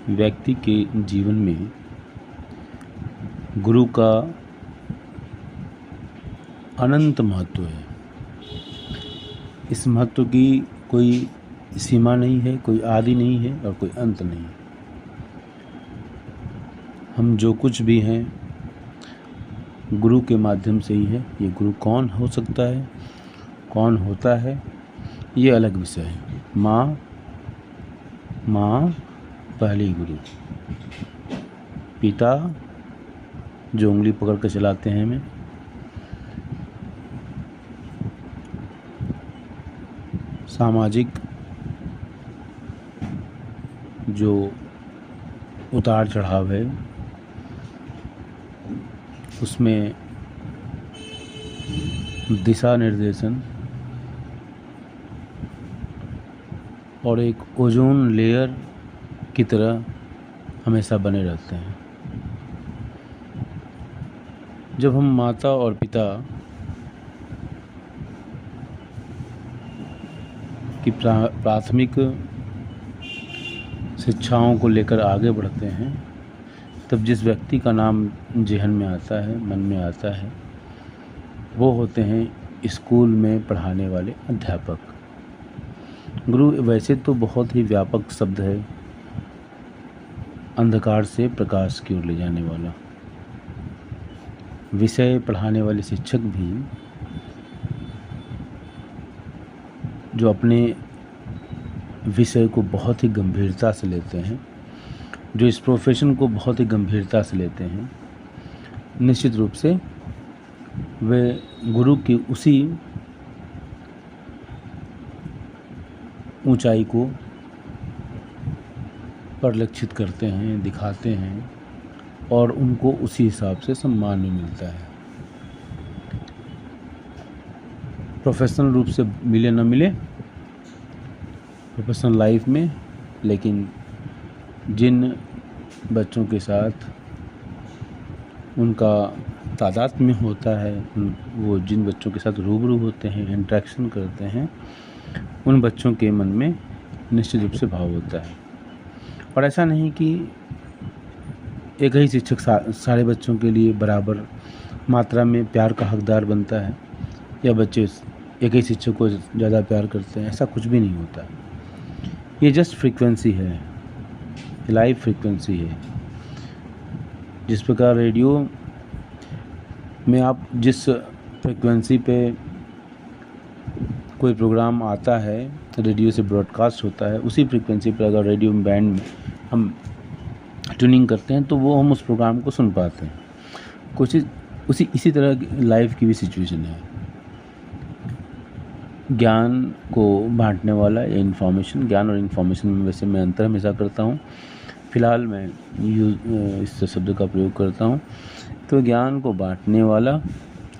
व्यक्ति के जीवन में गुरु का अनंत महत्व है। इस महत्व की कोई सीमा नहीं है, कोई आदि नहीं है और कोई अंत नहीं है। हम जो कुछ भी हैं गुरु के माध्यम से ही है। ये गुरु कौन हो सकता है, कौन होता है, ये अलग विषय है। माँ पहली गुरु, पिता जो उंगली पकड़ कर चलाते हैं हमें, सामाजिक जो उतार चढ़ाव है उसमें दिशा निर्देशन और एक ओजोन लेयर की तरह हमेशा बने रहते हैं। जब हम माता और पिता की प्राथमिक शिक्षाओं को लेकर आगे बढ़ते हैं, तब जिस व्यक्ति का नाम ज़हन में आता है, मन में आता है, वो होते हैं स्कूल में पढ़ाने वाले अध्यापक। गुरु वैसे तो बहुत ही व्यापक शब्द है, अंधकार से प्रकाश की ओर ले जाने वाला। विषय पढ़ाने वाले शिक्षक भी जो अपने विषय को बहुत ही गंभीरता से लेते हैं, जो इस प्रोफेशन को बहुत ही गंभीरता से लेते हैं, निश्चित रूप से वे गुरु की उसी ऊंचाई को परिलक्षित करते हैं, दिखाते हैं और उनको उसी हिसाब से सम्मान भी मिलता है। प्रोफेशनल रूप से मिले न मिले प्रोफेशनल लाइफ में, लेकिन जिन बच्चों के साथ उनका तादाद में होता है, वो जिन बच्चों के साथ रूबरू होते हैं, इंटरेक्शन करते हैं, उन बच्चों के मन में निश्चित रूप से भाव होता है। और ऐसा नहीं कि एक ही शिक्षक सारे बच्चों के लिए बराबर मात्रा में प्यार का हकदार बनता है या बच्चे एक ही शिक्षक को ज़्यादा प्यार करते हैं, ऐसा कुछ भी नहीं होता। ये जस्ट फ्रीक्वेंसी है, लाइव फ्रीक्वेंसी है। जिस प्रकार रेडियो में आप जिस फ्रीक्वेंसी पे कोई प्रोग्राम आता है, रेडियो से ब्रॉडकास्ट होता है, उसी फ्रीक्वेंसी पर अगर रेडियो बैंड में हम ट्यूनिंग करते हैं तो वो हम उस प्रोग्राम को सुन पाते हैं। कुछ इसी तरह लाइफ की भी सिचुएशन है। ज्ञान को बांटने वाला या इन्फॉर्मेशन, ज्ञान और इन्फॉर्मेशन में वैसे मैं अंतर हमेशा करता हूँ। फ़िलहाल मैं इस शब्द का प्रयोग करता हूँ। तो ज्ञान को बांटने वाला,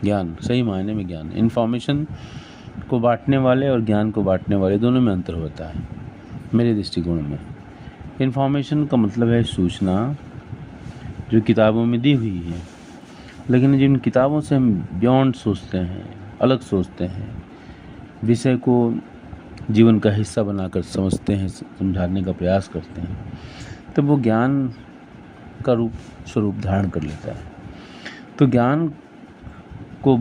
ज्ञान सही मायने में ज्ञान, इन्फॉर्मेशन को बांटने वाले और ज्ञान को बांटने वाले दोनों में अंतर होता है मेरे दृष्टिकोण में। इन्फॉर्मेशन का मतलब है सूचना जो किताबों में दी हुई है, लेकिन जिन किताबों से हम बियॉन्ड सोचते हैं, अलग सोचते हैं, विषय को जीवन का हिस्सा बनाकर समझते हैं, समझाने का प्रयास करते हैं, तब वो ज्ञान का स्वरूप धारण कर लेता है। तो ज्ञान को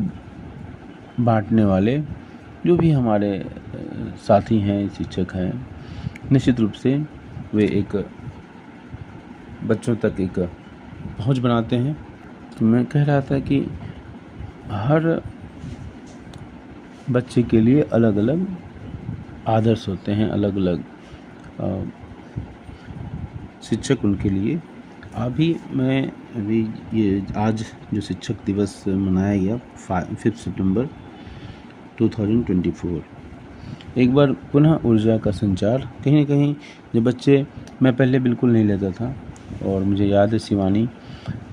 बांटने वाले जो भी हमारे साथी हैं, शिक्षक हैं, निश्चित रूप से वे एक बच्चों तक एक पहुंच बनाते हैं। तो मैं कह रहा था कि हर बच्चे के लिए अलग अलग आदर्श होते हैं, अलग अलग शिक्षक उनके लिए। अभी ये आज जो शिक्षक दिवस मनाया गया 5 सितंबर 2024, एक बार पुनः ऊर्जा का संचार। कहीं ना कहीं जो बच्चे, मैं पहले बिल्कुल नहीं लेता था, और मुझे याद है शिवानी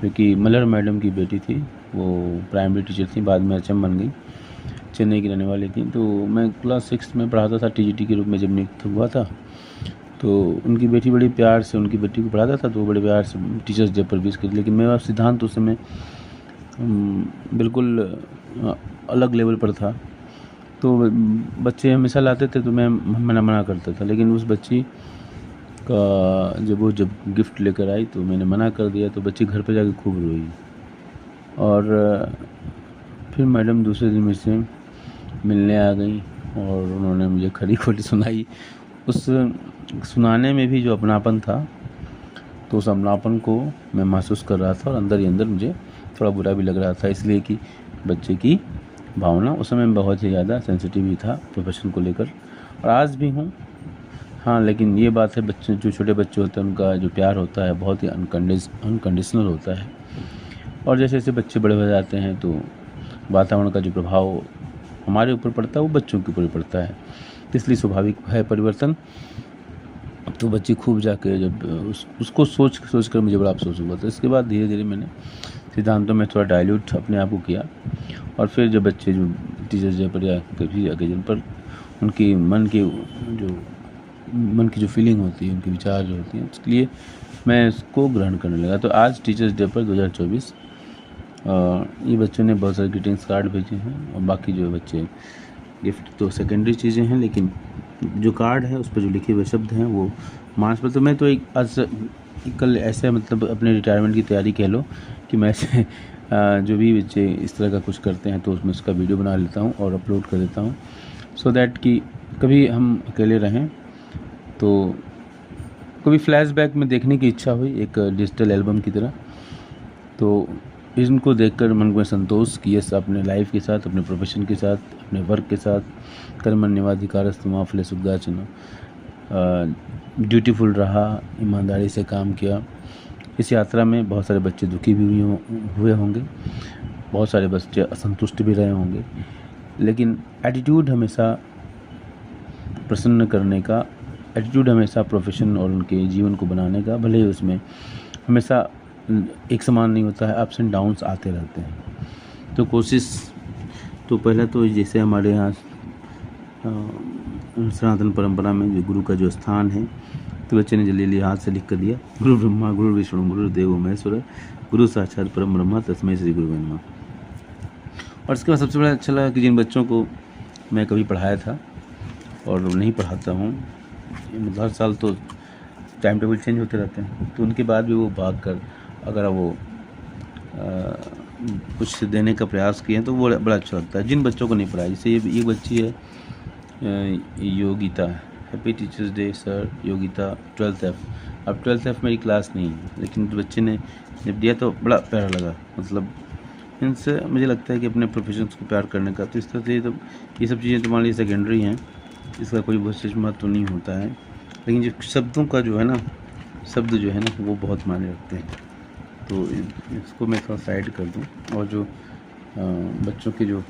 जो कि मलर मैडम की बेटी थी, वो प्राइमरी टीचर थी, बाद में एचएम बन गई, चेन्नई की रहने वाली थी। तो मैं क्लास 6 में पढ़ाता था, टीजीटी के रूप में जब नियुक्त हुआ था। तो उनकी बेटी बड़ी प्यार से उनकी बेटी को पढ़ाता था, तो वो बड़े प्यार से टीचर्स डे पर विश करती। लेकिन मेरा सिद्धांत उस समय बिल्कुल अलग लेवल पर था। तो बच्चे हमेशा लाते थे तो मैं मना करता था, लेकिन उस बच्ची का जब गिफ्ट लेकर आई तो मैंने मना कर दिया, तो बच्ची घर पे जाके खूब रोई। और फिर मैडम दूसरे दिन मुझसे मिलने आ गई और उन्होंने मुझे खरी खोटी सुनाई। उस सुनाने में भी जो अपनापन था, तो उस अपनापन को मैं महसूस कर रहा था और अंदर ही अंदर मुझे थोड़ा बुरा भी लग रहा था, इसलिए कि बच्चे की भावना उस समय में बहुत ही ज़्यादा सेंसिटिव ही था प्रोफेशन को लेकर, और आज भी हूँ। हाँ, लेकिन ये बात है, बच्चे जो छोटे बच्चे होते हैं उनका जो प्यार होता है बहुत ही अनकंडीशनल होता है, और जैसे जैसे बच्चे बड़े हो जाते हैं तो वातावरण का जो प्रभाव हमारे ऊपर पड़ता है वो बच्चों के ऊपर पड़ता है, इसलिए स्वाभाविक है परिवर्तन। तो बच्ची खूब जाके जब उसको सोच कर मुझे बड़ा अफसोस हुआ, तो इसके बाद धीरे धीरे मैंने सिद्धांतों में थोड़ा डाइल्यूट अपने आप को किया, और फिर जब बच्चे जो टीचर्स डे पर या किसी ओकेजन पर उनकी मन की जो फीलिंग होती है, उनके विचार जो होती हैं, उसके लिए मैं इसको ग्रहण करने लगा। तो आज टीचर्स डे पर 2024 ये बच्चों ने बहुत सारे ग्रीटिंग्स कार्ड भेजे हैं, और बाकी जो बच्चे गिफ्ट तो सेकेंडरी चीज़ें हैं, लेकिन जो कार्ड है उस पर जो लिखे हुए शब्द हैं वो मार्च पर। तो मैं तो कल ऐसे मतलब अपने रिटायरमेंट की तैयारी कह लो कि मैं ऐसे जो भी बच्चे इस तरह का कुछ करते हैं तो उसमें उसका वीडियो बना लेता हूँ और अपलोड कर देता हूँ, सो दैट कि कभी हम अकेले रहें तो कभी फ्लैशबैक में देखने की इच्छा हुई एक डिजिटल एल्बम की तरह, तो इनको देखकर मन को संतोष कि यस, अपने लाइफ के साथ, अपने प्रोफेशन के साथ, अपने वर्क के साथ कर्मण्येवाधिकारस्तु मा फलेषु कदाचन ड्यूटीफुल रहा, ईमानदारी से काम किया। इस यात्रा में बहुत सारे बच्चे दुखी भी हुए होंगे, बहुत सारे बच्चे असंतुष्ट भी रहे होंगे, लेकिन एटीट्यूड हमेशा प्रसन्न करने का, एटीट्यूड हमेशा प्रोफेशन और उनके जीवन को बनाने का, भले ही उसमें हमेशा एक समान नहीं होता है, अप्स एंड डाउन्स आते रहते हैं। तो कोशिश तो पहला तो जैसे हमारे यहाँ सनातन परंपरा में जो गुरु का जो स्थान है, तो बच्चे ने जल्दी जल्दी हाथ से लिख कर दिया, गुरु ब्रह्मा गुरु विष्णु गुरु देवो महेश्वर गुरु साक्षात परम ब्रह्मा तस्मै श्री गुरुवे नमः। और इसके बाद सबसे बड़ा अच्छा लगा कि जिन बच्चों को मैं कभी पढ़ाया था और नहीं पढ़ाता हूँ, मतलब हर साल तो टाइम टेबल चेंज होते रहते हैं, तो उनके बाद भी वो भाग कर अगर वो कुछ देने का प्रयास किए तो वो बड़ा अच्छा लगता है। जिन बच्चों को नहीं पढ़ाया, जैसे ये बच्ची है Yogita, happy teachers day sir Yogita 12th F। अब 12th F मेरी क्लास नहीं है, लेकिन बच्चे ने जब दिया तो बड़ा प्यारा लगा। मतलब इनसे मुझे लगता है कि अपने प्रोफेशंस को प्यार करने का, तो इस तरह से तो ये सब चीज़ें तुम्हारे लिए सेकेंडरी हैं, इसका कोई विशेष महत्व नहीं होता है, लेकिन जो शब्दों का जो है ना, शब्द जो है ना वो बहुत मायने रखते हैं। तो इसको मैं थोड़ा साइड कर दूं, और जो बच्चों के जो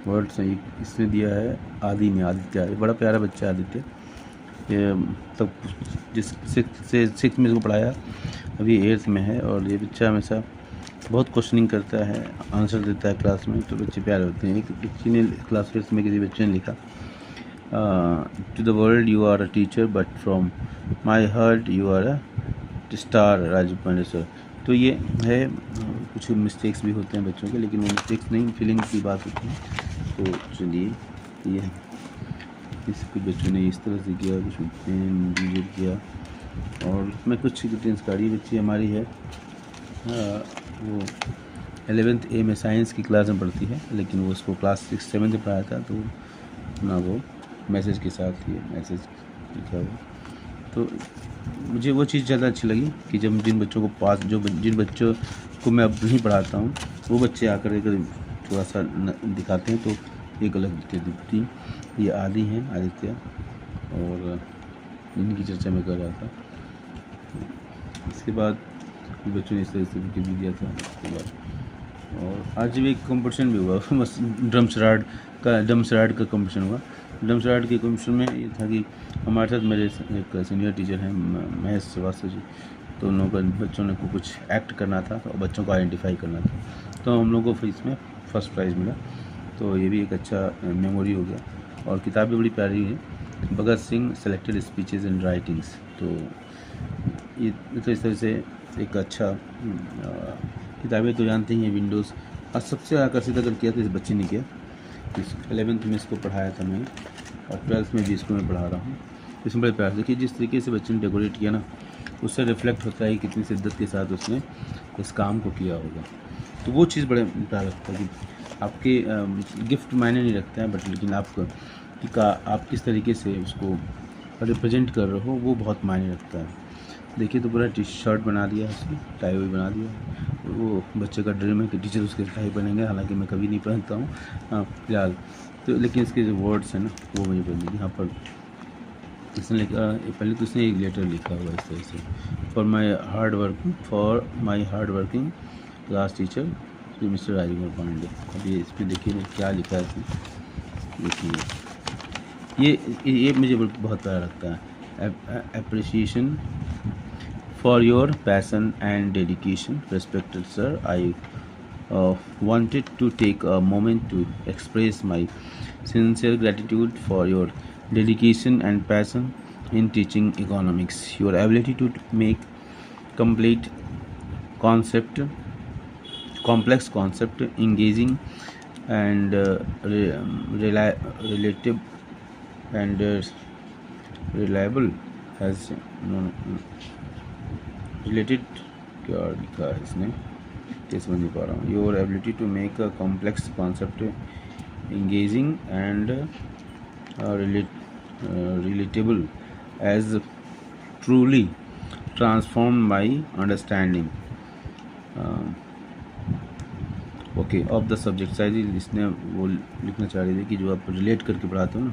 वर्ड्स हैं, इसने दिया है आदित्य, ये बड़ा प्यारा बच्चा आदित्य, ये तब जिस 6th में इसको पढ़ाया, अभी 8th में है, और ये बच्चा हमेशा बहुत क्वेश्चनिंग करता है, आंसर देता है क्लास में, तो बच्चे प्यारे होते हैं। एक बच्ची ने क्लास 5th में किसी बच्चे ने लिखा, to the world you are a teacher but from my heart you are a star Rajiv Pandey sir. तो ये है, कुछ मिस्टेक्स भी होते हैं बच्चों के, लेकिन वो मिस्टेक्स नहीं, फीलिंग की बात होती है। तो चलिए, ये इस कुछ बच्चों ने इस तरह से किया, कुछ ने किया, और मैं कुछ संस्कारी बच्ची हमारी है, वो 11th A में साइंस की क्लास में पढ़ती है, लेकिन वो उसको क्लास 6 7 में पढ़ाया था, तो ना वो मैसेज के साथ ये मैसेज लिखा हुआ। तो मुझे वो चीज़ ज़्यादा अच्छी लगी कि जब जिन बच्चों बच्चों को मैं अब नहीं पढ़ाता हूँ, वो बच्चे आकर थोड़ा सा दिखाते हैं, तो एक अलग दिखती। ये आदि हैं आदित्य, और इनकी चर्चा मैं कर रहा था। इसके बाद बच्चों ने इस तरह से भी दिया था। उसके बाद और आज भी एक कंपटीशन भी हुआ, बस ड्रम शराड का कंपटीशन हुआ। ड्रम शराड के कंपटीशन में ये था कि हमारे साथ मेरे एक सीनियर टीचर हैं महेश श्रीवास्तव जी, तो उन लोगों को बच्चों ने को कुछ एक्ट करना था और बच्चों को आइडेंटिफाई करना था, तो हम लोगों को इसमें फर्स्ट प्राइज़ मिला। तो ये भी एक अच्छा मेमोरी हो गया, और किताब भी बड़ी प्यारी है, Bhagat Singh selected speeches and writings. तो ये तो इस तरह से एक अच्छा किताबें तो जानते ही हैं विंडोज़। और सबसे आकर्षित अगर किया तो इस बच्चे ने किया, 11th में इसको पढ़ाया था मैंने, और 12th में भी इसको मैं पढ़ा रहा हूँ। इसमें बड़े प्यार, देखिए जिस तरीके से बच्चे ने डेकोरेट किया ना, उससे रिफ्लेक्ट होता है कितनी शिद्दत के साथ उसने इस काम को किया होगा। तो वो चीज़ बड़े प्यार लगता है कि आपके गिफ्ट मायने नहीं रखते हैं, बट लेकिन आप किस तरीके से उसको रिप्रेजेंट कर रहे हो वो बहुत मायने रखता है। देखिए तो पूरा टी शर्ट बना दिया उसने, टाई भी बना दिया। वो बच्चे का ड्रीम है कि टीचर उसके टाई पहनेंगे, हालांकि मैं कभी नहीं पहनता हूँ फिलहाल तो, लेकिन इसके जो वर्ड्स हैं ना वो मुझे पहनते। यहाँ पर इसने लिखा, पहले तो इसने एक लेटर लिखा हुआ इस तरह से, for my hard working class teacher Shri mister Rajendra Pandey. अभी इसमें देखिए क्या लिखा है इसमें, देखिए ये मुझे बहुत प्यारा लगता है। Appreciation for your passion and dedication, respected sir. I wanted to take a moment to express my sincere gratitude for your dedication and passion in teaching economics. Your ability to make complete concept, complex concept engaging and relative and reliable has related, क्या लिखा है इसने, क्या समझ नहीं पा रहा हूँ। Your ability to make a complex concept engaging and relatable as truly transformed my understanding okay of the subject. शायद इसने वो लिखना चाह रही थी कि जो आप रिलेट करके पढ़ाते हो ना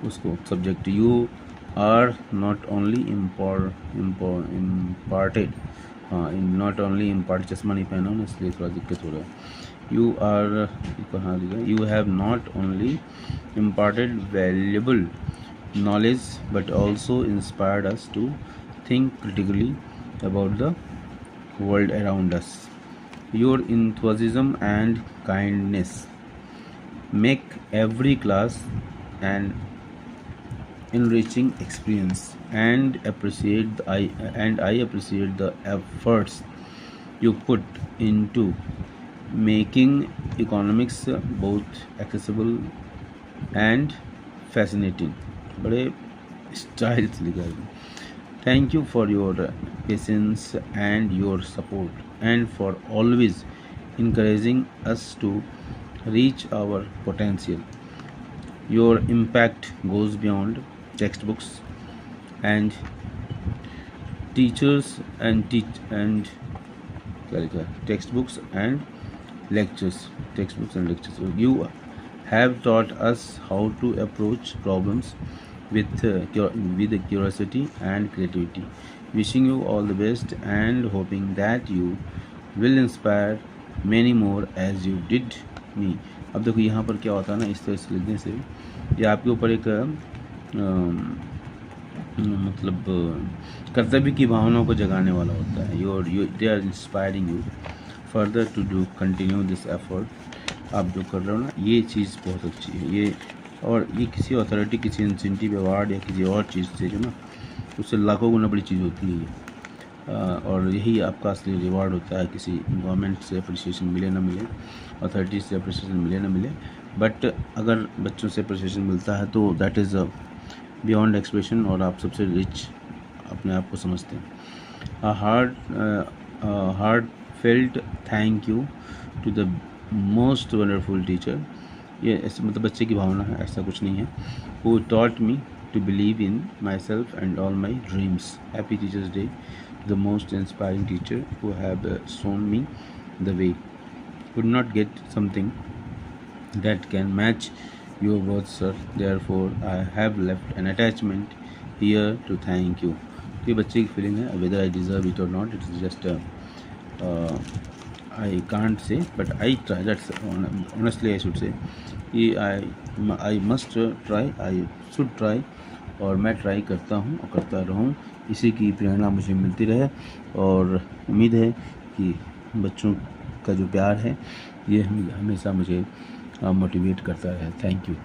उसको सब्जेक्ट। You are not only imparted, हाँ नॉट ओनली इम्पार्ट, चश्मा नहीं पहना ना इसलिए थोड़ा दिक्कत हो रहा है। यू आर, कहाँ लिखा, you have not only imparted valuable knowledge but also inspired us to think critically about the world around us. Your enthusiasm and kindness make every class an enriching experience, and I appreciate the efforts you put into making economics both accessible and fascinating. बड़े style से लिखा है। Thank you for your patience and your support and for always encouraging us to reach our potential. Your impact goes beyond textbooks and teachers and textbooks and lectures. You have taught us how to approach problems with curiosity and creativity. Wishing you all the best and hoping that you will inspire many more as you did me. अब देखो यहाँ पर क्या होता है ना, इस तरह से लिखने से ये आपके ऊपर एक मतलब कर्तव्य की भावनाओं को जगाने वाला होता है। They are inspiring you further to do continue this effort. आप जो कर रहे हो ना ये चीज़ बहुत अच्छी है ये, और ये किसी अथॉरिटी, किसी इंसेंटिव अवार्ड या किसी और चीज़ से जो ना उससे लाखों गुना बड़ी चीज़ होती है ये। और यही आपका असली रिवार्ड होता है, किसी गवर्नमेंट से अप्रिसिएशन मिले ना मिले, अथॉरिटी से अप्रिसिएशन मिले ना मिले, बट अगर बच्चों से अप्रिसिएशन मिलता है तो दैट इज़ बियॉन्ड एक्सप्रेशन, और आप सबसे रिच अपने आप को समझते हैं। Heart felt thank you to the most wonderful teacher. ये ऐसे मतलब बच्चे की भावना है, ऐसा कुछ नहीं है। Who taught me to believe in my self and all my dreams. Happy teachers day, the most inspiring teacher who have shown me the way. Could not get something that can match your words, sir. Therefore, I have left an attachment here to thank you. ये बच्चे की feeling है, whether I deserve it or not, it is just I can't say, but I try. That's honestly I should say. I must try. I should try. और मैं try करता हूँ और करता रहूँ, इसी की प्रेरणा मुझे मिलती रहे, और उम्मीद है कि बच्चों का जो प्यार है ये हमेशा मुझे मोटिवेट करता है। Thank you.